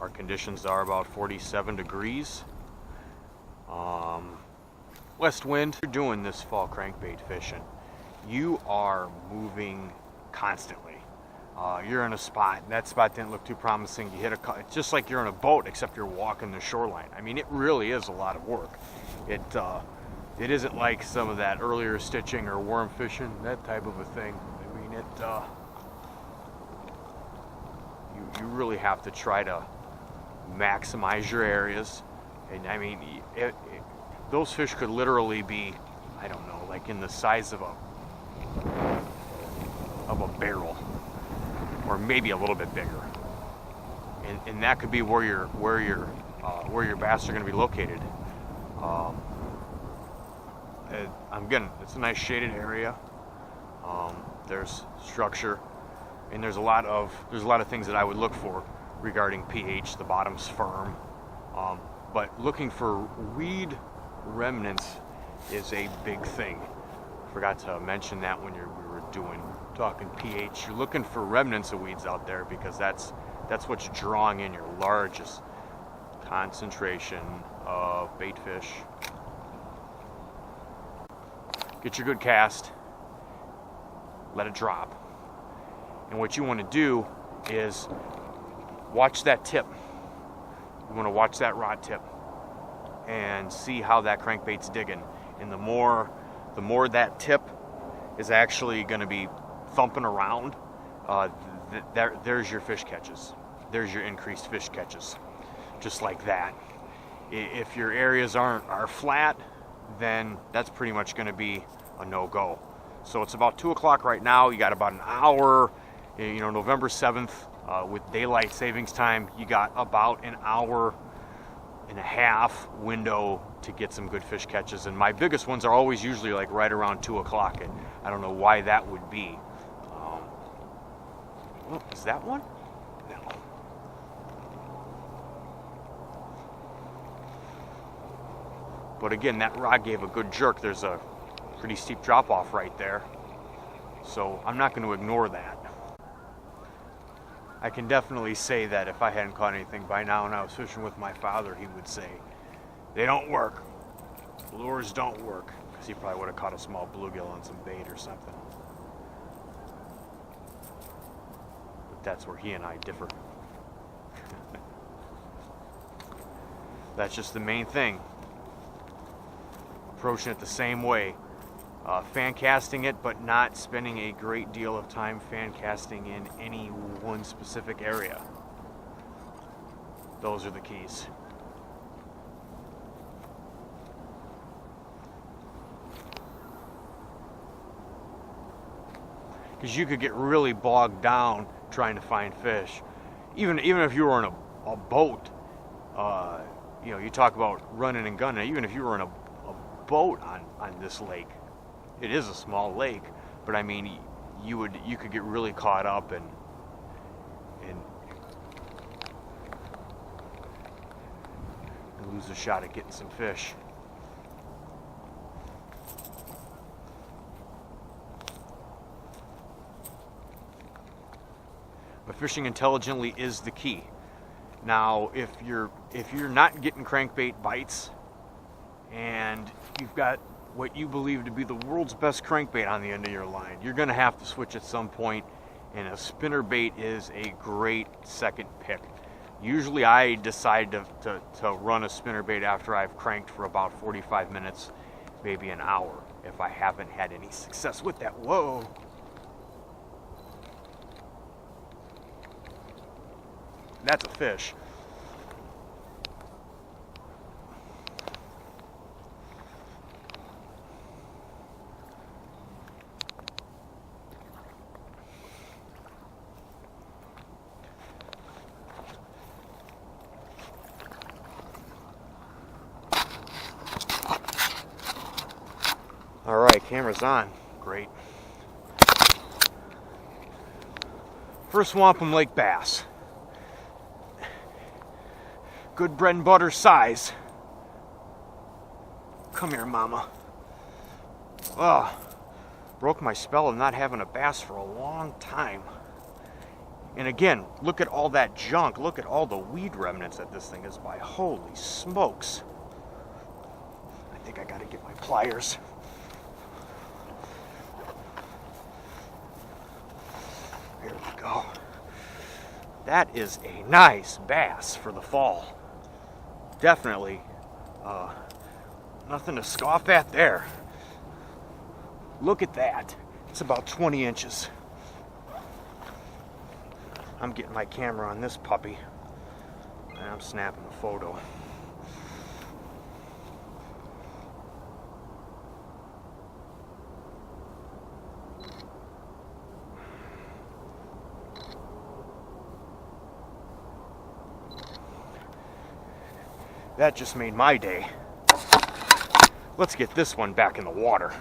Our conditions are about 47 degrees. West wind. You're doing this fall crankbait fishing, you are moving constantly. You're in a spot, and that spot didn't look too promising. You hit it's just like you're in a boat, except you're walking the shoreline. I mean, it really is a lot of work. It isn't like some of that earlier stitching or worm fishing, that type of a thing. I mean, you really have to try to maximize your areas. And I mean, those fish could literally be, I don't know, like in the size of a barrel, or maybe a little bit bigger. And that could be where your bass are going to be located. Again, it's a nice shaded area. There's structure, and there's a lot of things that I would look for regarding pH. The bottom's firm, but looking for weed remnants is a big thing. Forgot to mention that when we were talking pH. You're looking for remnants of weeds out there, because that's what's drawing in your largest concentration of bait fish. Get your good cast, let it drop, and what you want to do is watch that tip. You want to watch that rod tip and see how that crankbait's digging. And the more that tip is actually going to be thumping around, there's your fish catches. There's your increased fish catches, just like that. If your areas are flat, then that's pretty much going to be a no-go. So it's about 2 o'clock right now. You got about an hour. November 7th, with daylight savings time, you got about an hour and a half window to get some good fish catches. And my biggest ones are always usually like right around 2 o'clock, and I don't know why that would be. Is that one? No. But again, that rod gave a good jerk. There's a pretty steep drop off right there, so I'm not going to ignore that. I can definitely say that if I hadn't caught anything by now and I was fishing with my father, he would say, they don't work. Lures don't work. Because he probably would have caught a small bluegill on some bait or something. But that's where he and I differ. That's just the main thing. Approaching it the same way. Fan casting it, but not spending a great deal of time fan casting in any one specific area. Those are the keys. Because you could get really bogged down trying to find fish. Even if you were in a boat, you talk about running and gunning. Even if you were in a boat on this lake, it is a small lake, but I mean, you could get really caught up and lose a shot at getting some fish. But fishing intelligently is the key. Now, if you're not getting crankbait bites, and you've got what you believe to be the world's best crankbait on the end of your line, you're going to have to switch at some point, and a spinnerbait is a great second pick. Usually I decide to run a spinnerbait after I've cranked for about 45 minutes, maybe an hour, if I haven't had any success with that. Whoa! That's a fish. All right, camera's on. Great. First Wampum Lake bass. Good bread and butter size. Come here, mama. Broke my spell of not having a bass for a long time. And again, look at all that junk. Look at all the weed remnants that this thing is by. Holy smokes. I think I gotta get my pliers. There we go. That is a nice bass for the fall. Definitely nothing to scoff at there. Look at that. It's about 20 inches. I'm getting my camera on this puppy and I'm snapping a photo. That just made my day. Let's get this one back in the water.